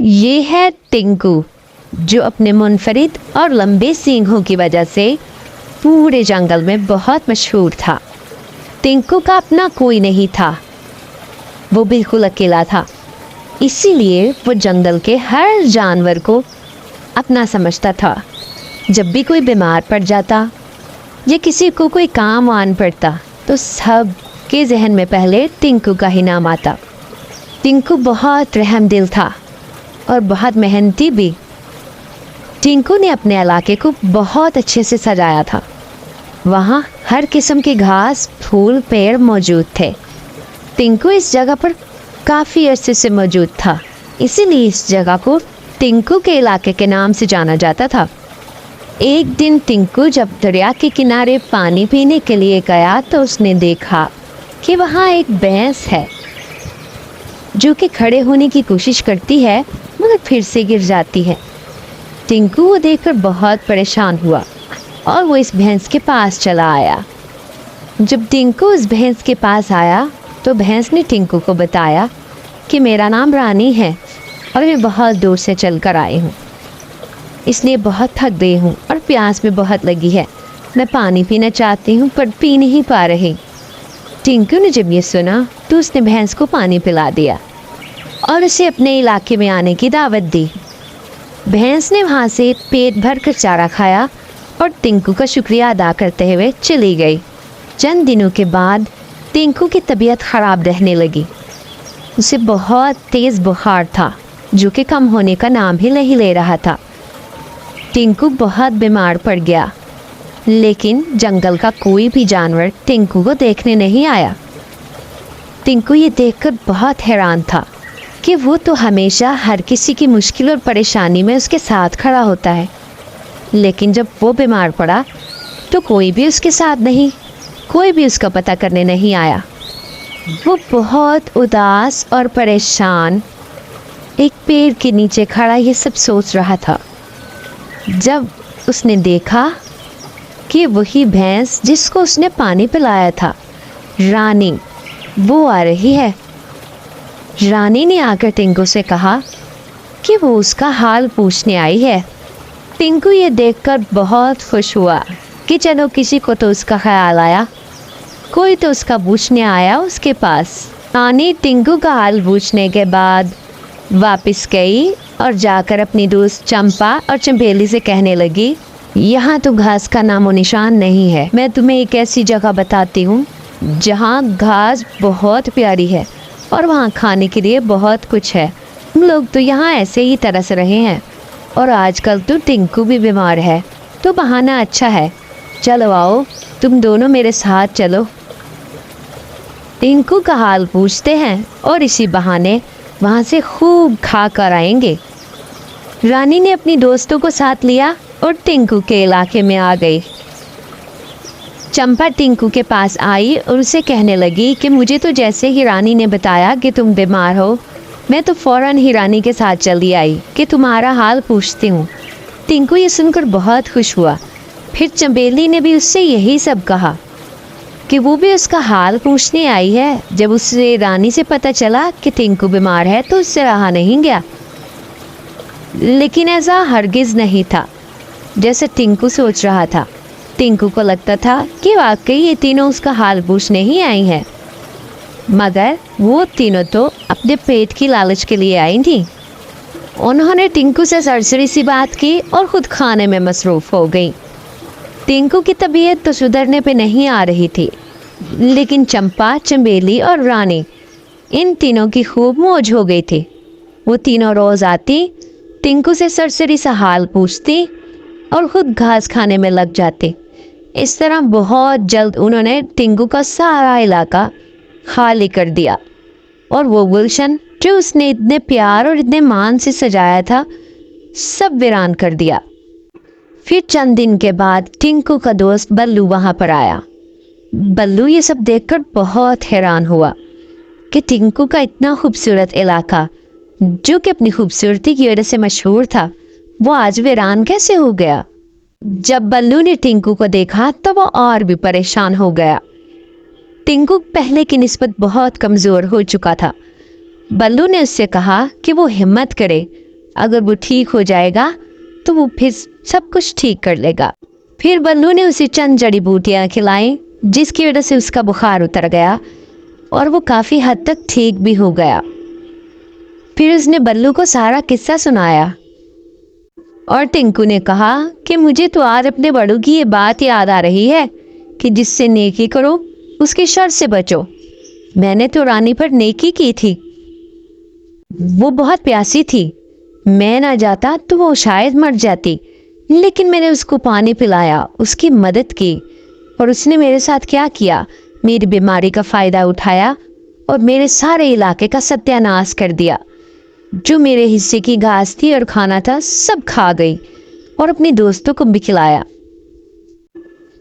ये है टिंकू, जो अपने मुनफरिद और लंबे सींगों की वजह से पूरे जंगल में बहुत मशहूर था। टिंकू का अपना कोई नहीं था, वो बिल्कुल अकेला था। इसीलिए वो जंगल के हर जानवर को अपना समझता था। जब भी कोई बीमार पड़ जाता या किसी को कोई काम आन पड़ता तो सब के जहन में पहले टिंकू का ही नाम आता। टिंकू बहुत रहमदिल था और बहुत मेहनती भी। टिंकू ने अपने इलाके को बहुत अच्छे से सजाया था। वहाँ हर किस्म के घास, फूल, पेड़ मौजूद थे। टिंकू इस जगह पर काफ़ी अरसे से मौजूद था, इसीलिए इस जगह को टिंकू के इलाके के नाम से जाना जाता था। एक दिन टिंकू जब दरिया के किनारे पानी पीने के लिए गया तो उसने देखा कि वहाँ एक भैंस है जो कि खड़े होने की कोशिश करती है मगर फिर से गिर जाती है। टिंकू वो देखकर बहुत परेशान हुआ और वो इस भैंस के पास चला आया। जब टिंकू उस भैंस के पास आया तो भैंस ने टिंकू को बताया कि मेरा नाम रानी है और मैं बहुत दूर से चल कर आई हूँ, इसलिए बहुत थक गई हूँ और प्यास भी बहुत लगी है। मैं पानी पीना चाहती हूँ पर पी नहीं पा रही। टिंकू ने जब ये सुना तो उसने भैंस को पानी पिला दिया और उसे अपने इलाके में आने की दावत दी। भैंस ने वहाँ से पेट भर कर चारा खाया और टिंकू का शुक्रिया अदा करते हुए चली गई। चंद दिनों के बाद टिंकू की तबीयत ख़राब रहने लगी। उसे बहुत तेज़ बुखार था जो कि कम होने का नाम ही नहीं ले रहा था। टिंकू बहुत बीमार पड़ गया, लेकिन जंगल का कोई भी जानवर टिंकू को देखने नहीं आया। टिंकू ये देखकर बहुत हैरान था कि वो तो हमेशा हर किसी की मुश्किल और परेशानी में उसके साथ खड़ा होता है, लेकिन जब वो बीमार पड़ा तो कोई भी उसके साथ नहीं, कोई भी उसका पता करने नहीं आया। वो बहुत उदास और परेशान एक पेड़ के नीचे खड़ा ये सब सोच रहा था जब उसने देखा कि वही भैंस जिसको उसने पानी पिलाया था, रानी, वो आ रही है। रानी ने आकर टिंकू से कहा कि वो उसका हाल पूछने आई है। टिंकू ये देखकर बहुत खुश हुआ कि चलो किसी को तो उसका ख्याल आया, कोई तो उसका पूछने आया उसके पास। रानी टिंकू का हाल पूछने के बाद वापस गई और जाकर अपनी दोस्त चंपा और चंबेली से कहने लगी, यहाँ तो घास का नामो निशान नहीं है। मैं तुम्हें एक ऐसी जगह बताती हूँ जहाँ घास बहुत प्यारी है और वहाँ खाने के लिए बहुत कुछ है। हम लोग तो यहाँ ऐसे ही तरस रहे हैं और आजकल तो टिंकू भी बीमार है, तो बहाना अच्छा है। चलो आओ, तुम दोनों मेरे साथ चलो। टिंकू का हाल पूछते हैं और इसी बहाने वहाँ से खूब खा कर आएंगे। रानी ने अपनी दोस्तों को साथ लिया और टिंकू के इलाके में आ गई। चंपा टिंकू के पास आई और उसे कहने लगी कि मुझे तो जैसे ही रानी ने बताया कि तुम बीमार हो, मैं तो फ़ौरन ही रानी के साथ चली आई कि तुम्हारा हाल पूछती हूँ। टिंकू ये सुनकर बहुत खुश हुआ। फिर चंबेली ने भी उससे यही सब कहा कि वो भी उसका हाल पूछने आई है। जब उससे रानी से पता चला कि टिंकू बीमार है तो उससे रहा नहीं गया, लेकिन ऐसा हरगिज़ नहीं था जैसे टिंकू सोच रहा था। टिंकू को लगता था कि वाकई ये तीनों उसका हाल पूछने ही आई हैं, मगर वो तीनों तो अपने पेट की लालच के लिए आई थी। उन्होंने टिंकू से सरसरी सी बात की और खुद खाने में मसरूफ़ हो गई। टिंकू की तबीयत तो सुधरने पे नहीं आ रही थी, लेकिन चंपा, चंबेली और रानी, इन तीनों की खूब मौज हो गई थी। वो तीनों रोज़ आती, टिंकू से सरसरी सा हाल पूछती और ख़ुद घास खाने में लग जाती। इस तरह बहुत जल्द उन्होंने टिंकू का सारा इलाका खाली कर दिया और वो गुलशन जो उसने इतने प्यार और इतने मान से सजाया था, सब वीरान कर दिया। फिर चंद दिन के बाद टिंकू का दोस्त बल्लू वहाँ पर आया। बल्लू ये सब देखकर बहुत हैरान हुआ कि टिंकू का इतना खूबसूरत इलाका, जो कि अपनी खूबसूरती की वजह से मशहूर था, वो आज वीरान कैसे हो गया। जब बल्लू ने टिंकू को देखा तो वो और भी परेशान हो गया। टिंकू पहले की निस्बत बहुत कमज़ोर हो चुका था। बल्लू ने उससे कहा कि वो हिम्मत करे अगर वो ठीक हो जाएगा तो वो फिर सब कुछ ठीक कर लेगा। फिर बल्लू ने उसे चंद जड़ी बूटियाँ खिलाई, जिसकी वजह से उसका बुखार उतर गया और वो काफ़ी हद तक ठीक भी हो गया। फिर उसने बल्लू को सारा किस्सा सुनाया और टिंकू ने कहा कि मुझे तो आज अपने बड़ों की ये बात याद आ रही है कि जिससे नेकी करो उसके शर से बचो। मैंने तो रानी पर नेकी की थी, वो बहुत प्यासी थी, मैं ना जाता तो वो शायद मर जाती, लेकिन मैंने उसको पानी पिलाया, उसकी मदद की। और उसने मेरे साथ क्या किया, मेरी बीमारी का फ़ायदा उठाया और मेरे सारे इलाके का सत्यानाश कर दिया। जो मेरे हिस्से की घास थी और खाना था सब खा गई और अपने दोस्तों को भी खिलाया।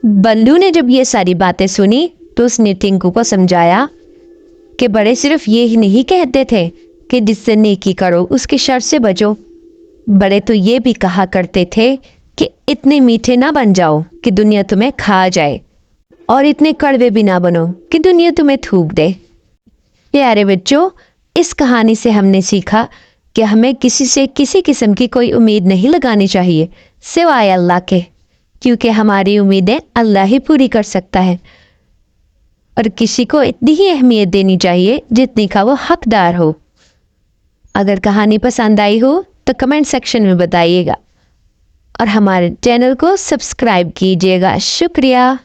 बल्लू ने जब ये सारी बातें सुनी तो उसने टिंकू को समझाया कि बड़े सिर्फ ये ही नहीं कहते थे कि जिससे नेकी करो उसके शर से बचो, बड़े तो ये भी कहा करते थे कि इतने मीठे ना बन जाओ कि दुनिया तुम्हें खा जाए और इतने कड़वे भी ना बनो कि दुनिया तुम्हें थूक दे। प्यारे बच्चों, इस कहानी से हमने सीखा कि हमें किसी से किसी किस्म की कोई उम्मीद नहीं लगानी चाहिए सिवाय अल्लाह के, क्योंकि हमारी उम्मीदें अल्लाह ही पूरी कर सकता है। और किसी को इतनी ही अहमियत देनी चाहिए जितनी का वो हकदार हो। अगर कहानी पसंद आई हो तो कमेंट सेक्शन में बताइएगा और हमारे चैनल को सब्सक्राइब कीजिएगा। शुक्रिया।